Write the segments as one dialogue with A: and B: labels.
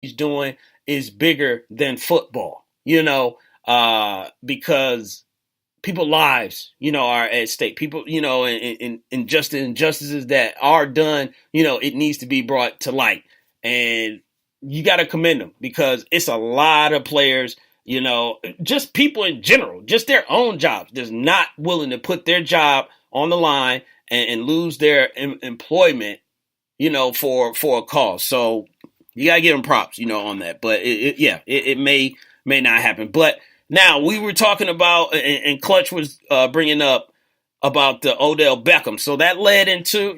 A: he's doing is bigger than football, because people's lives, are at stake. People, and just the injustices that are done, it needs to be brought to light. And you got to commend them because it's a lot of players, just people in general, just their own jobs, just not willing to put their job on the line and lose their employment, for a cause. So you gotta give them props, on that. But it may not happen. But now we were talking about, and Clutch was bringing up about the Odell Beckham. So that led into,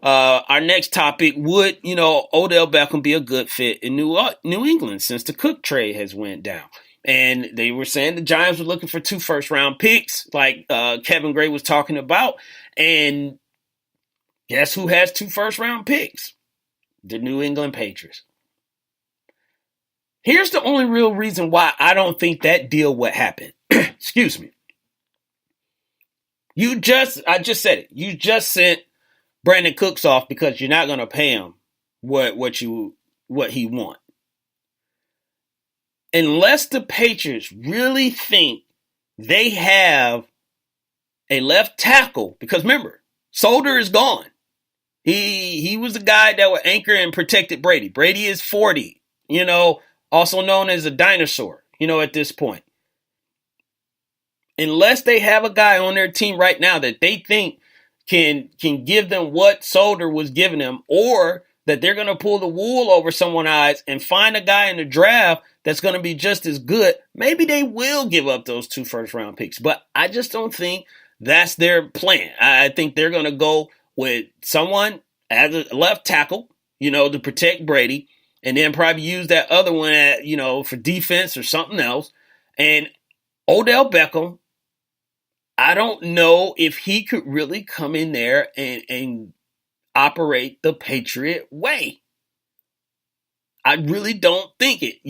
A: our next topic. Would, Odell Beckham be a good fit in New England since the Cook trade has went down? And they were saying the Giants were looking for 2 first-round picks, like Kevin Gray was talking about. And guess who has 2 first-round picks? The New England Patriots. Here's the only real reason why I don't think that deal would happen. Excuse me. I just said it. You just sent Brandon Cooks off because you're not going to pay him what he want. Unless the Patriots really think they have a left tackle, because remember, Solder is gone. He was the guy that would anchor and protected Brady. Brady is 40, also known as a dinosaur, at this point. Unless they have a guy on their team right now that they think can give them what Solder was giving them, or that they're going to pull the wool over someone's eyes and find a guy in the draft that's going to be just as good, maybe they will give up those 2 first-round picks. But I just don't think that's their plan. I think they're going to go with someone as a left tackle, to protect Brady, and then probably use that other one for defense or something else. And Odell Beckham, I don't know if he could really come in there and operate the Patriot way. I really don't think it,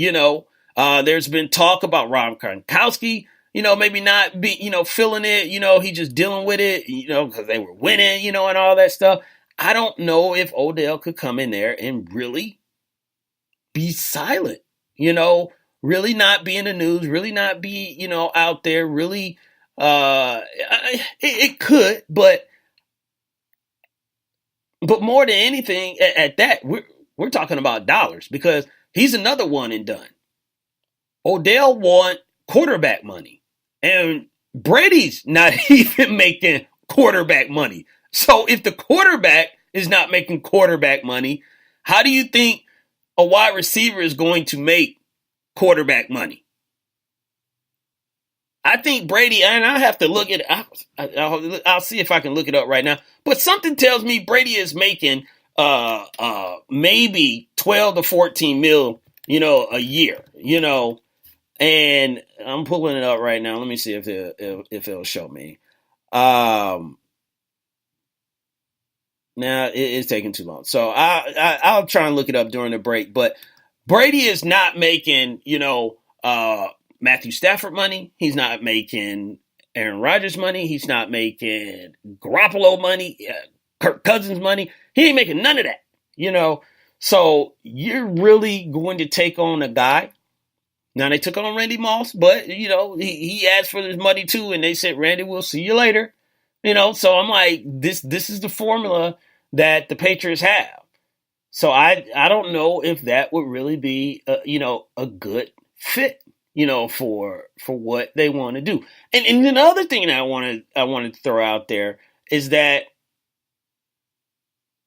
A: There's been talk about Rob Gronkowski, maybe not be, feeling it, he just dealing with it, because they were winning, and all that stuff. I don't know if Odell could come in there and really be silent, really not be in the news, really not be, out there, really, it could, but more than anything at that, we're talking about dollars, because he's another one and done. Odell want quarterback money, and Brady's not even making quarterback money. So if the quarterback is not making quarterback money, how do you think a wide receiver is going to make quarterback money? I think Brady, and I have to look at it. I'll see if I can look it up right now. But something tells me Brady is making maybe 12 to 14 mil, a year, and I'm pulling it up right now. Let me see if it'll show me. Now it's taking too long, so I'll try and look it up during the break. But Brady is not making, Matthew Stafford money. He's not making Aaron Rodgers money. He's not making Garoppolo money, Kirk Cousins money. He ain't making none of that, So you're really going to take on a guy. Now they took on Randy Moss, but he asked for his money too, and they said, "Randy, we'll see you later." So I'm like, this is the formula that the Patriots have. So I don't know if that would really be a good fit, for what they want to do. And then the other thing that I wanted to throw out there is that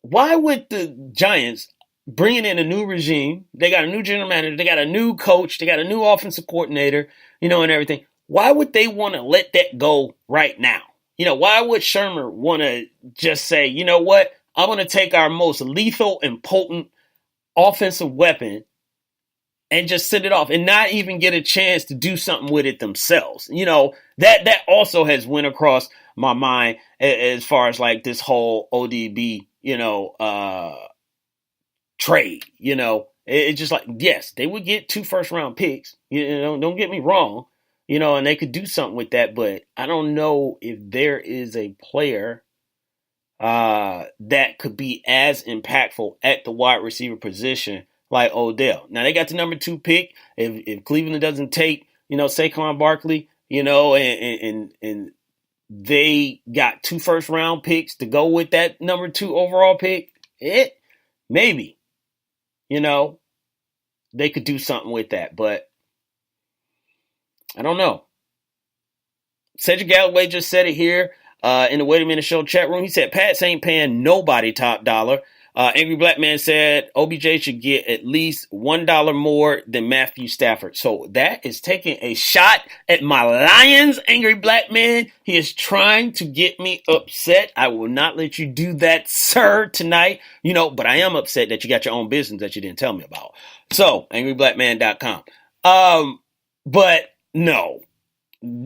A: why would the Giants, bringing in a new regime, they got a new general manager, they got a new coach, they got a new offensive coordinator, and everything. Why would they want to let that go right now? Why would Shermer want to just say, you know what, I'm going to take our most lethal and potent offensive weapon and just send it off and not even get a chance to do something with it themselves? That also has went across my mind as far as like this whole ODB, trade, it's just like, yes, they would get 2 first-round picks, don't get me wrong, and they could do something with that, but I don't know if there is a player that could be as impactful at the wide receiver position like Odell. Now they got the number 2 pick. If Cleveland doesn't take, Saquon Barkley, and they got 2 first-round picks to go with that number 2 overall pick, maybe, they could do something with that. But I don't know. Cedric Galloway just said it here in the Wait a Minute Show chat room. He said, Pats ain't paying nobody top dollar. Angry Black Man said OBJ should get at least $1 more than Matthew Stafford. So that is taking a shot at my Lions, Angry Black Man. He is trying to get me upset. I will not let you do that, sir, tonight. But I am upset that you got your own business that you didn't tell me about. So, angryblackman.com. But no,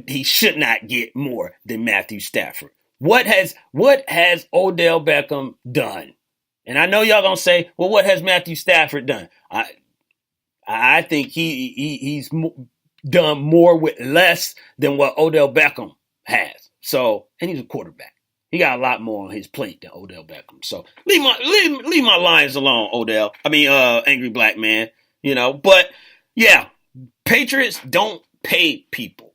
A: he should not get more than Matthew Stafford. What has Odell Beckham done? And I know y'all gonna say, well, what has Matthew Stafford done? I think he's done more with less than what Odell Beckham has. So, and he's a quarterback. He got a lot more on his plate than Odell Beckham. So leave my Lions alone, Odell. Angry Black Man. But yeah, Patriots don't pay people.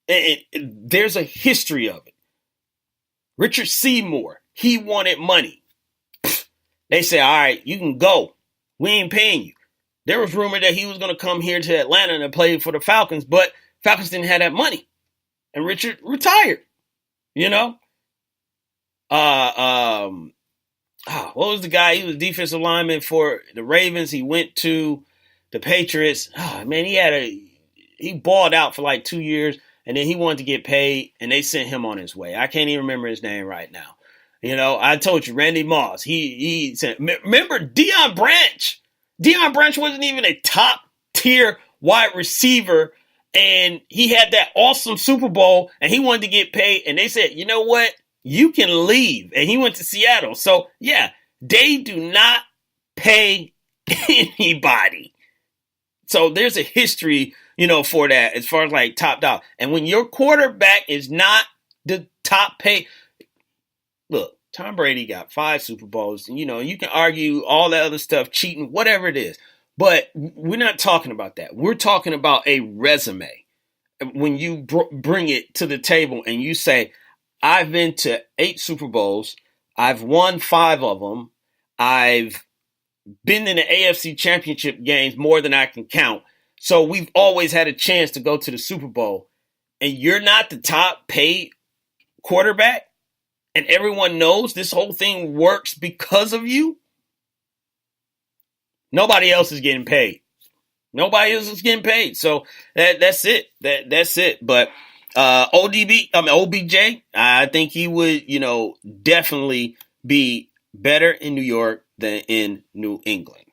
A: There's a history of it. Richard Seymour, he wanted money. They said, all right, you can go. We ain't paying you. There was rumor that he was going to come here to Atlanta and play for the Falcons, but Falcons didn't have that money. And Richard retired, What was the guy? He was defensive lineman for the Ravens. He went to the Patriots. Oh, man, he balled out for like 2 years, and then he wanted to get paid, and they sent him on his way. I can't even remember his name right now. I told you, Randy Moss. He said, remember Deion Branch? Deion Branch wasn't even a top tier wide receiver, and he had that awesome Super Bowl, and he wanted to get paid, and they said, you know what? You can leave. And he went to Seattle. So, yeah, they do not pay anybody. So there's a history, for that as far as like top dollar. And when your quarterback is not the top pay, look, Tom Brady got 5 Super Bowls. And, you can argue all that other stuff, cheating, whatever it is. But we're not talking about that. We're talking about a resume. When you bring it to the table and you say, I've been to 8 Super Bowls. I've won 5 of them. I've been in the AFC Championship games more than I can count. So we've always had a chance to go to the Super Bowl. And you're not the top paid quarterback? And everyone knows this whole thing works because of you? Nobody else is getting paid. Nobody else is getting paid. So that's it. That's it. But OBJ, I think he would, definitely be better in New York than in New England.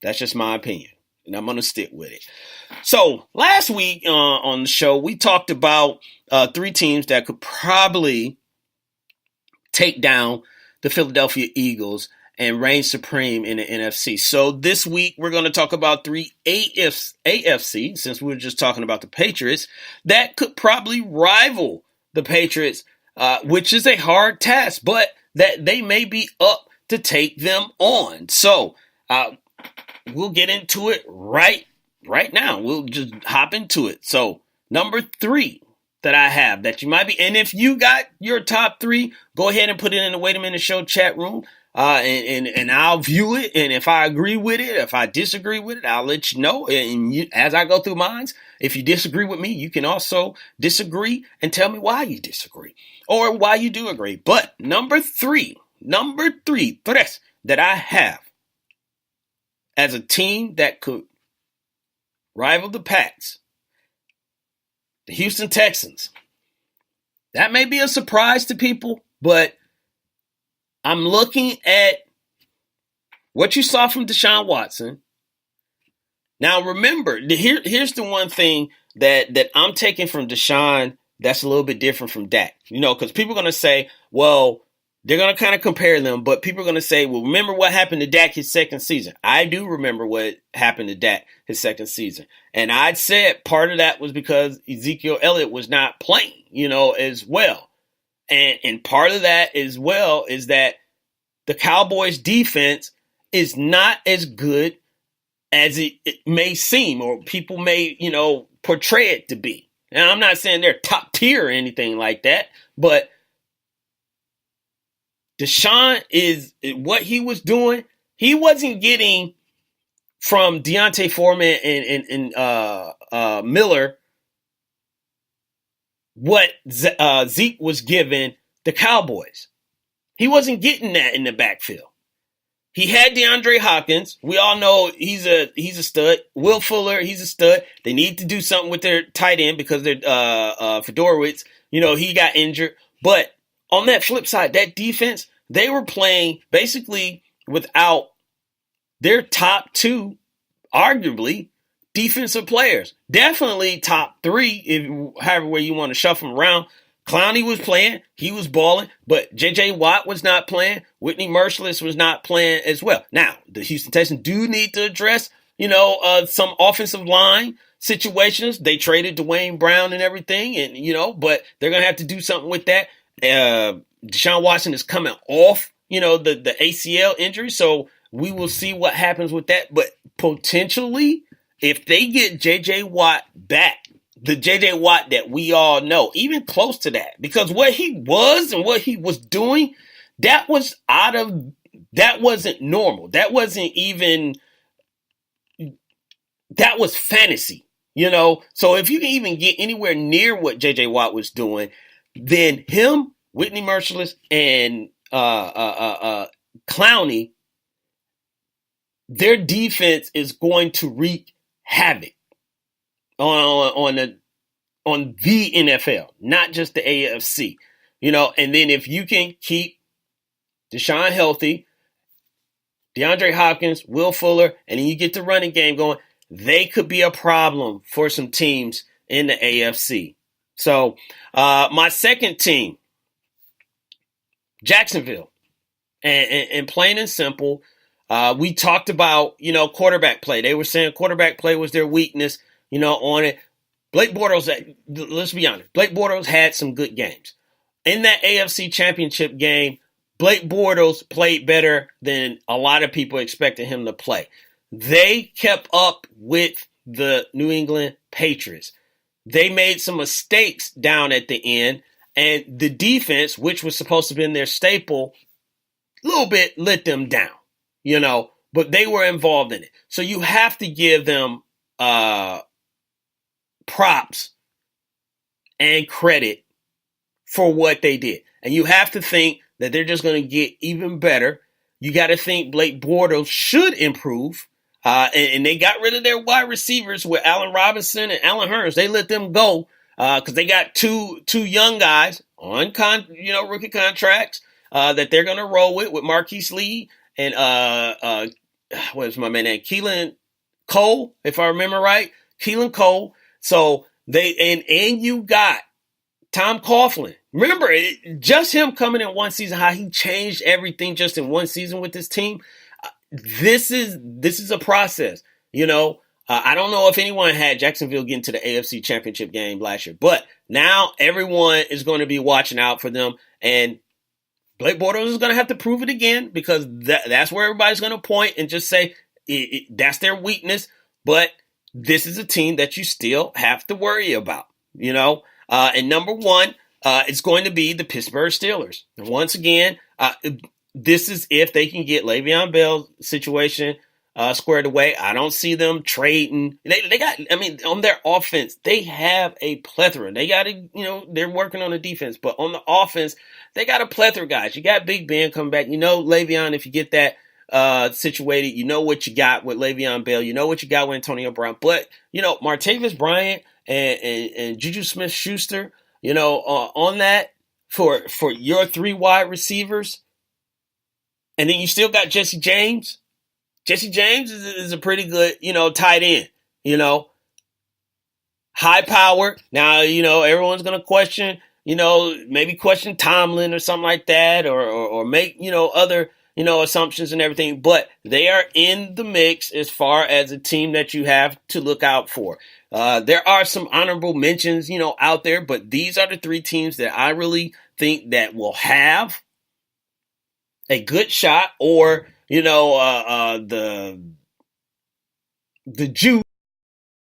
A: That's just my opinion, and I'm going to stick with it. So last week on the show, we talked about 3 teams that could probably take down the Philadelphia Eagles and reign supreme in the NFC. So this week, we're going to talk about 3 AFC, since we were just talking about the Patriots, that could probably rival the Patriots, which is a hard task, but that they may be up to take them on. So we'll get into it right now. We'll just hop into it. So number 3 that I have that you might be, and if you got your top 3, go ahead and put it in the Wait a Minute Show chat room. And I'll view it, and if I agree with it, if I disagree with it, I'll let you know. And as I go through mine, if you disagree with me, you can also disagree and tell me why you disagree or why you do agree. But number three that I have as a team that could rival the Pats, the Houston Texans. That may be a surprise to people, but I'm looking at what you saw from Deshaun Watson. Now, remember, here's the one thing that I'm taking from Deshaun that's a little bit different from Dak. Because people are going to say, well, they're going to kind of compare them, but people are going to say, well, remember what happened to Dak his second season. I do remember what happened to Dak his second season. And I'd said part of that was because Ezekiel Elliott was not playing, as well. And part of that as well is that the Cowboys defense is not as good as it may seem, or people may, portray it to be. And I'm not saying they're top tier or anything like that, but Deshaun is what he was doing. He wasn't getting from Deontay Foreman and Miller what Zeke was giving the Cowboys. He wasn't getting that in the backfield. He had DeAndre Hopkins. We all know he's a stud. Will Fuller, he's a stud. They need to do something with their tight end because they're Fedorowicz, he got injured. But on that flip side, that defense, they were playing basically without their top two, arguably, defensive players. Definitely top three, if however way you want to shuffle them around. Clowney was playing. He was balling. But J.J. Watt was not playing. Whitney Merciless was not playing as well. Now, the Houston Texans do need to address, some offensive line situations. They traded Dwayne Brown and everything, and, but they're going to have to do something with that. Deshaun Watson is coming off, the ACL injury. So we will see what happens with that. But potentially, if they get J.J. Watt back, the J.J. Watt that we all know, even close to that, because what he was and what he was doing, that wasn't normal. That was fantasy, So if you can even get anywhere near what J.J. Watt was doing, then him, Whitney Merciless, and Clowney, their defense is going to wreak havoc on the NFL, not just the AFC, and then if you can keep Deshaun healthy, DeAndre Hopkins, Will Fuller, and then you get the running game going, they could be a problem for some teams in the AFC. So my second team, Jacksonville, and plain and simple, we talked about, quarterback play. They were saying quarterback play was their weakness, on it. Blake Bortles, let's be honest, Blake Bortles had some good games. In that AFC Championship game, Blake Bortles played better than a lot of people expected him to play. They kept up with the New England Patriots. They made some mistakes down at the end, and the defense, which was supposed to have been their staple, a little bit let them down, but they were involved in it. So you have to give them props and credit for what they did. And you have to think that they're just going to get even better. You got to think Blake Bortles should improve. And they got rid of their wide receivers with Allen Robinson and Allen Hurns. They let them go because they got two young guys on rookie contracts that they're going to roll with Marquise Lee and what is my man name? Keelan Cole, if I remember right. Keelan Cole. So they and you got Tom Coughlin. Remember, just him coming in one season, how he changed everything just in one season with this team. This is a process. I don't know if anyone had Jacksonville get into the AFC Championship game last year, but now everyone is going to be watching out for them, and Blake Bortles is going to have to prove it again because that's where everybody's going to point and just say that's their weakness. But this is a team that you still have to worry about, And number one, it's going to be the Pittsburgh Steelers. And once again, this is if they can get Le'Veon Bell's situation squared away. I don't see them trading. They got, on their offense, they have a plethora. They got to, they're working on the defense, but on the offense, they got a plethora of guys. You got Big Ben coming back. Le'Veon, if you get that situated, what you got with Le'Veon Bell. You know what you got with Antonio Brown. But, Martavis Bryant and Juju Smith-Schuster, on that for your three wide receivers. And then you still got Jesse James. Jesse James is a pretty good, tight end, high power. Now, everyone's going to question, maybe question Tomlin or something like that or make, other, assumptions and everything. But they are in the mix as far as a team that you have to look out for. There are some honorable mentions, out there, but these are the three teams that I really think that will have a good shot or, the the juice.